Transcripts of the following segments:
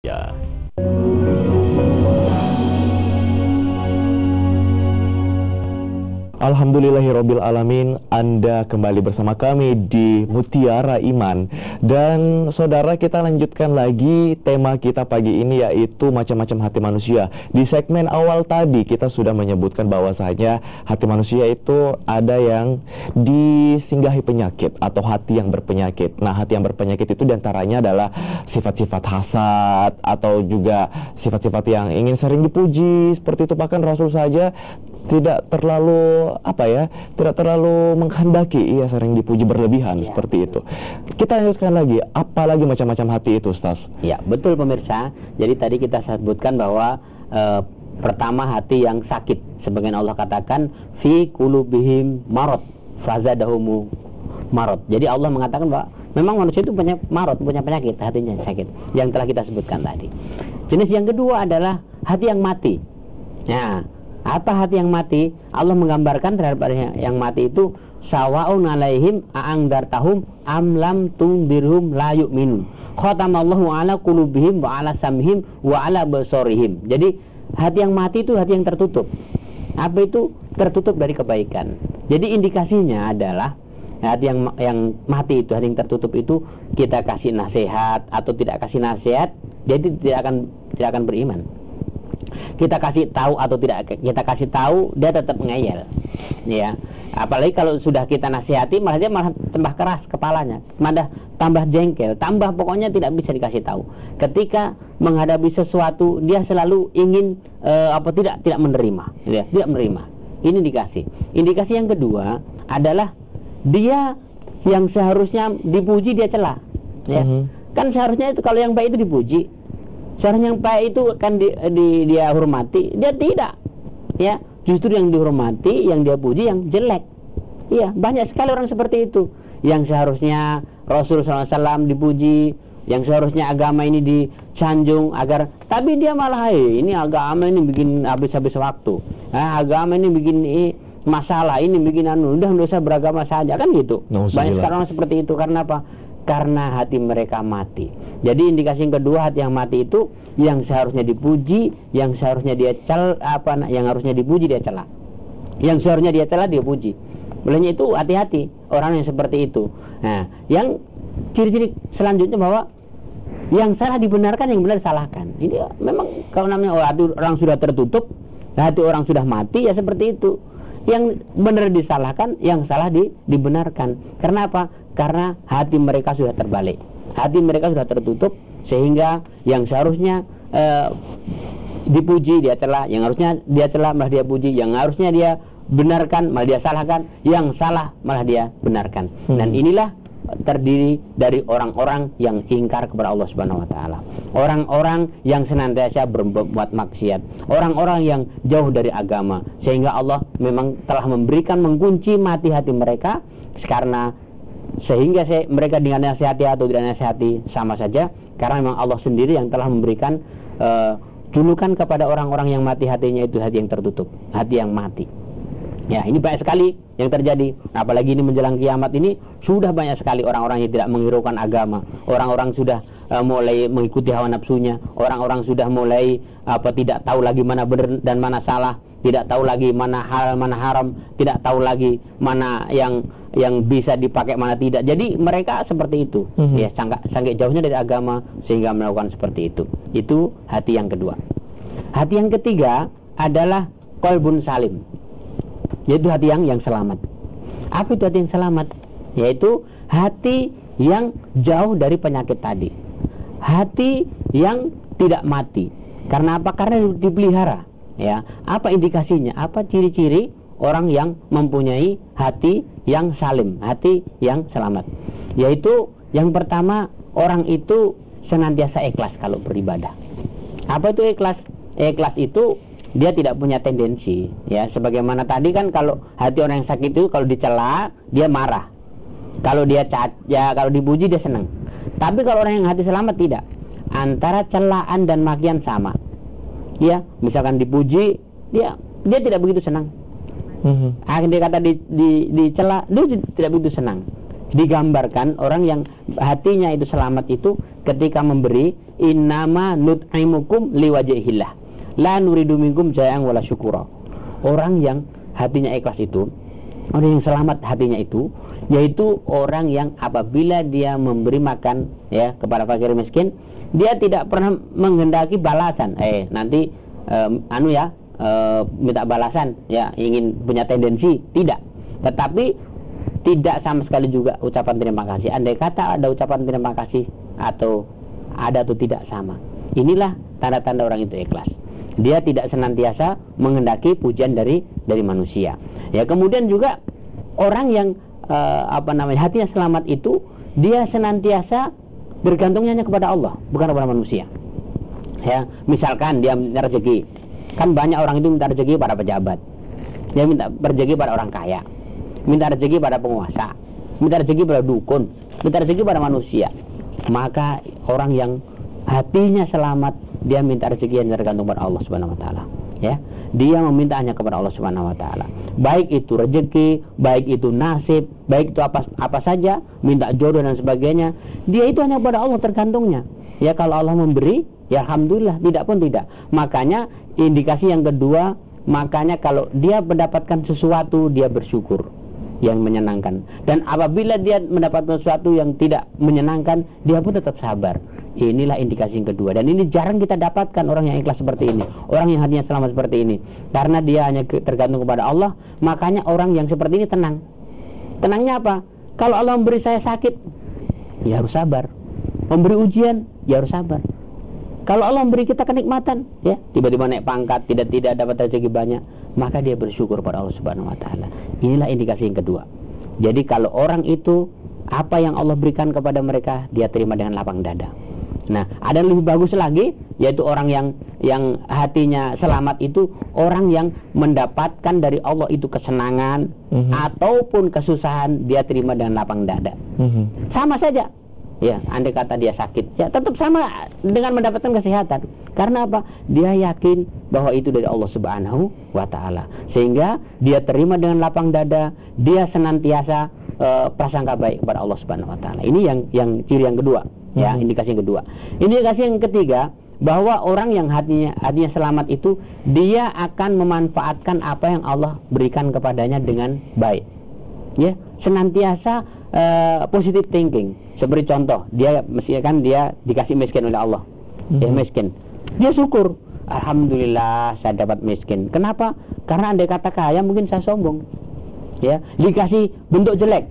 Ya. Alhamdulillahirabbil alamin, Anda kembali bersama kami di Mutiara Iman. Dan saudara, kita lanjutkan lagi tema kita pagi ini, yaitu macam-macam hati manusia. Di segmen awal tadi kita sudah menyebutkan bahwasanya hati manusia itu ada yang disinggahi penyakit atau hati yang berpenyakit. Nah, hati yang berpenyakit itu diantaranya adalah sifat-sifat hasad atau juga sifat-sifat yang ingin sering dipuji. Seperti itu, bahkan Rasul saja tidak terlalu tidak terlalu menghendaki sering dipuji berlebihan, seperti itu. Kita lanjutkan lagi, apalagi macam-macam hati itu, Ustaz? Ya, betul pemirsa. Jadi tadi kita sebutkan bahwa pertama hati yang sakit, sebagian Allah katakan fi qulubihim marad fazadahumu marad. Jadi Allah mengatakan bahwa memang manusia itu punya marad, punya penyakit, hatinya sakit, yang telah kita sebutkan tadi. Jenis yang kedua adalah hati yang mati. Nah, apa hati yang mati? Allah menggambarkan terhadap yang mati itu sawaun alaihim a'angdartahum am lam tundirhum la yu'minun. Khatamallahu ala qulubihim wa ala sam'ihim wa ala basarihim. Jadi hati yang mati itu hati yang tertutup. Apa itu? Tertutup dari kebaikan. Jadi indikasinya adalah hati yang mati itu, hati yang tertutup itu, kita kasih nasihat atau tidak kasih nasihat, dia tidak akan beriman. Kita kasih tahu atau tidak kita kasih tahu, dia tetap ngeyel, ya. Apalagi kalau sudah kita nasihati, malah dia tambah keras kepalanya, malah tambah jengkel, tambah pokoknya tidak bisa dikasih tahu. Ketika menghadapi sesuatu, dia selalu ingin tidak menerima, ya, tidak menerima. Ini indikasi. Indikasi yang kedua adalah dia yang seharusnya dipuji dia cela, ya. Kan seharusnya itu kalau yang baik itu dipuji. Seharusnya yang baik itu kan dia hormati, dia tidak, ya. Justru yang dihormati, yang dia puji, yang jelek. Iya, banyak sekali orang seperti itu. Yang seharusnya Rasulullah SAW dipuji, yang seharusnya agama ini disanjung agar, tapi dia malah ini agama ini bikin habis-habis waktu. Agama ini bikin masalah, ini bikin udah usah beragama saja, kan gitu. Banyak sekali orang seperti itu. Karena apa? Karena hati mereka mati. Jadi indikasi yang kedua, hati yang mati itu yang seharusnya dipuji, yang seharusnya dia yang harusnya dipuji dia cela. Yang seharusnya dia cela dia puji. Olehnya itu hati-hati orang yang seperti itu. Nah, yang ciri-ciri selanjutnya bahwa yang salah dibenarkan, yang benar disalahkan. Ini memang kalau namanya hati orang sudah tertutup, hati orang sudah mati, ya seperti itu. Yang benar disalahkan, yang salah dibenarkan. Karena apa? Karena hati mereka sudah terbalik. Hati mereka sudah tertutup, sehingga yang seharusnya dipuji dia celah, yang harusnya dia celah malah dia puji, yang harusnya dia benarkan malah dia salahkan, yang salah malah dia benarkan. Dan inilah terdiri dari orang-orang yang ingkar kepada Allah Subhanahu wa taala. Orang-orang yang senantiasa berbuat maksiat, orang-orang yang jauh dari agama, sehingga Allah memang telah mengunci mati hati mereka. Karena sehingga mereka dengan nasihati atau tidak nasihati sama saja, karena memang Allah sendiri yang telah memberikan julukan kepada orang-orang yang mati hatinya itu hati yang tertutup, hati yang mati. Ya, ini banyak sekali yang terjadi. Apalagi ini menjelang kiamat ini sudah banyak sekali orang-orang yang tidak menghiraukan agama. Orang-orang sudah mulai mengikuti hawa nafsunya. Orang-orang sudah mulai tidak tahu lagi mana benar dan mana salah, tidak tahu lagi mana halal mana haram, tidak tahu lagi mana yang bisa dipakai mana tidak. Jadi mereka seperti itu. Ya, sangat jauhnya dari agama sehingga melakukan seperti itu. Itu hati yang kedua. Hati yang ketiga adalah qalbun salim. Yaitu hati yang selamat. Apa itu hati yang selamat? Yaitu hati yang jauh dari penyakit tadi. Hati yang tidak mati. Karena apa? Karena dipelihara. Ya, apa indikasinya? Apa ciri-ciri orang yang mempunyai hati yang salim, hati yang selamat? Yaitu yang pertama, orang itu senantiasa ikhlas kalau beribadah. Apa itu ikhlas? Ikhlas itu dia tidak punya tendensi, ya, sebagaimana tadi kan kalau hati orang yang sakit itu kalau dicela dia marah, kalau dia kalau dipuji dia senang. Tapi kalau orang yang hati selamat tidak, antara celaan dan makian sama, ya, misalkan dipuji dia tidak begitu senang, dia kata dicela dia tidak begitu senang, digambarkan orang yang hatinya itu selamat itu ketika memberi, innama nut'imukum liwajhillah la nuridu minkum jazaan wala syukura. Orang yang hatinya ikhlas itu, orang yang selamat hatinya itu, yaitu orang yang apabila dia memberi makan ya kepada fakir miskin, dia tidak pernah menghendaki balasan. Nanti minta balasan ya, ingin punya tendensi, tidak. Tetapi tidak sama sekali juga ucapan terima kasih. Andai kata ada ucapan terima kasih atau ada atau tidak, sama. Inilah tanda-tanda orang itu ikhlas. Dia tidak senantiasa menghendaki pujian dari manusia. Ya, kemudian juga orang yang hatinya selamat itu, dia senantiasa bergantungnya hanya kepada Allah, bukan kepada manusia. Ya, misalkan dia minta rezeki. Kan banyak orang itu minta rezeki pada pejabat. Dia minta rezeki pada orang kaya. Minta rezeki pada penguasa. Minta rezeki pada dukun. Minta rezeki pada manusia. Maka orang yang hatinya selamat, dia minta rezeki yang tergantung pada Allah Subhanahu wa taala. Ya, dia meminta hanya kepada Allah Subhanahu wa taala. Baik itu rezeki, baik itu nasib, baik itu apa saja, minta jodoh dan sebagainya, dia itu hanya kepada Allah tergantungnya. Ya, kalau Allah memberi, ya alhamdulillah, tidak pun tidak. Makanya indikasi yang kedua, makanya kalau dia mendapatkan sesuatu, dia bersyukur yang menyenangkan. Dan apabila dia mendapatkan sesuatu yang tidak menyenangkan, dia pun tetap sabar. Inilah indikasi yang kedua. Dan ini jarang kita dapatkan orang yang ikhlas seperti ini, orang yang hatinya selamat seperti ini. Karena dia hanya tergantung kepada Allah. Makanya orang yang seperti ini tenang. Tenangnya apa? Kalau Allah memberi saya sakit, ya harus sabar. Memberi ujian, ya harus sabar. Kalau Allah memberi kita kenikmatan, ya tiba-tiba naik pangkat, tidak dapat rezeki banyak, maka dia bersyukur pada Allah Subhanahu wa taala. Inilah indikasi yang kedua. Jadi kalau orang itu, apa yang Allah berikan kepada mereka, dia terima dengan lapang dada. Nah, ada yang lebih bagus lagi, yaitu orang yang hatinya selamat itu, orang yang mendapatkan dari Allah itu kesenangan ataupun kesusahan, dia terima dengan lapang dada. Sama saja. Ya, andai kata dia sakit, ya tetap sama dengan mendapatkan kesehatan. Karena apa? Dia yakin bahwa itu dari Allah Subhanahu wa taala. Sehingga dia terima dengan lapang dada, dia senantiasa prasangka baik kepada Allah Subhanahu wa taala. Ini yang ciri yang kedua, ya, indikasi yang kedua. Indikasi yang ketiga, bahwa orang yang hatinya selamat itu, dia akan memanfaatkan apa yang Allah berikan kepadanya dengan baik. Ya, senantiasa positive thinking. Seperti contoh, dia dikasih miskin oleh Allah. Dia miskin. Dia syukur. Alhamdulillah saya dapat miskin. Kenapa? Karena andai kata kaya mungkin saya sombong. Ya, dikasih bentuk jelek.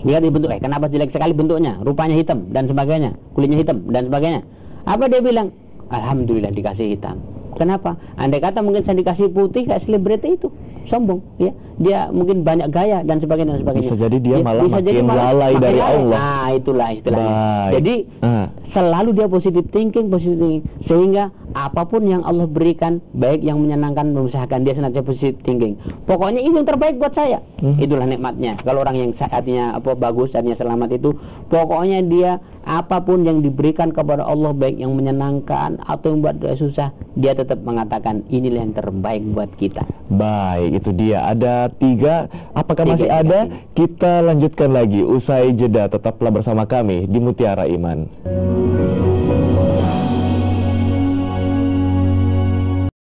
Dikasih bentuk kenapa jelek sekali bentuknya? Rupanya hitam dan sebagainya, kulitnya hitam dan sebagainya. Apa dia bilang? Alhamdulillah dikasih hitam. Kenapa? Andai kata mungkin saya dikasih putih kayak selebriti itu, sombong, ya. Dia mungkin banyak gaya dan sebagainya. Bisa jadi dia malah makin lalai dari Allah. Nah, itulah istilahnya. Jadi selalu dia positive thinking, sehingga apapun yang Allah berikan, baik yang menyenangkan, mengusahakan, dia senantiasa positive thinking. Pokoknya itu yang terbaik buat saya. Itulah nikmatnya. Kalau orang yang hatinya bagus, hatinya selamat itu, pokoknya dia apapun yang diberikan kepada Allah, baik yang menyenangkan atau yang buat dia susah, dia tetap mengatakan inilah yang terbaik buat kita. Baik, itu dia. Ada 3. Apakah masih ada? Kita lanjutkan lagi usai jeda. Tetaplah bersama kami di Mutiara Iman.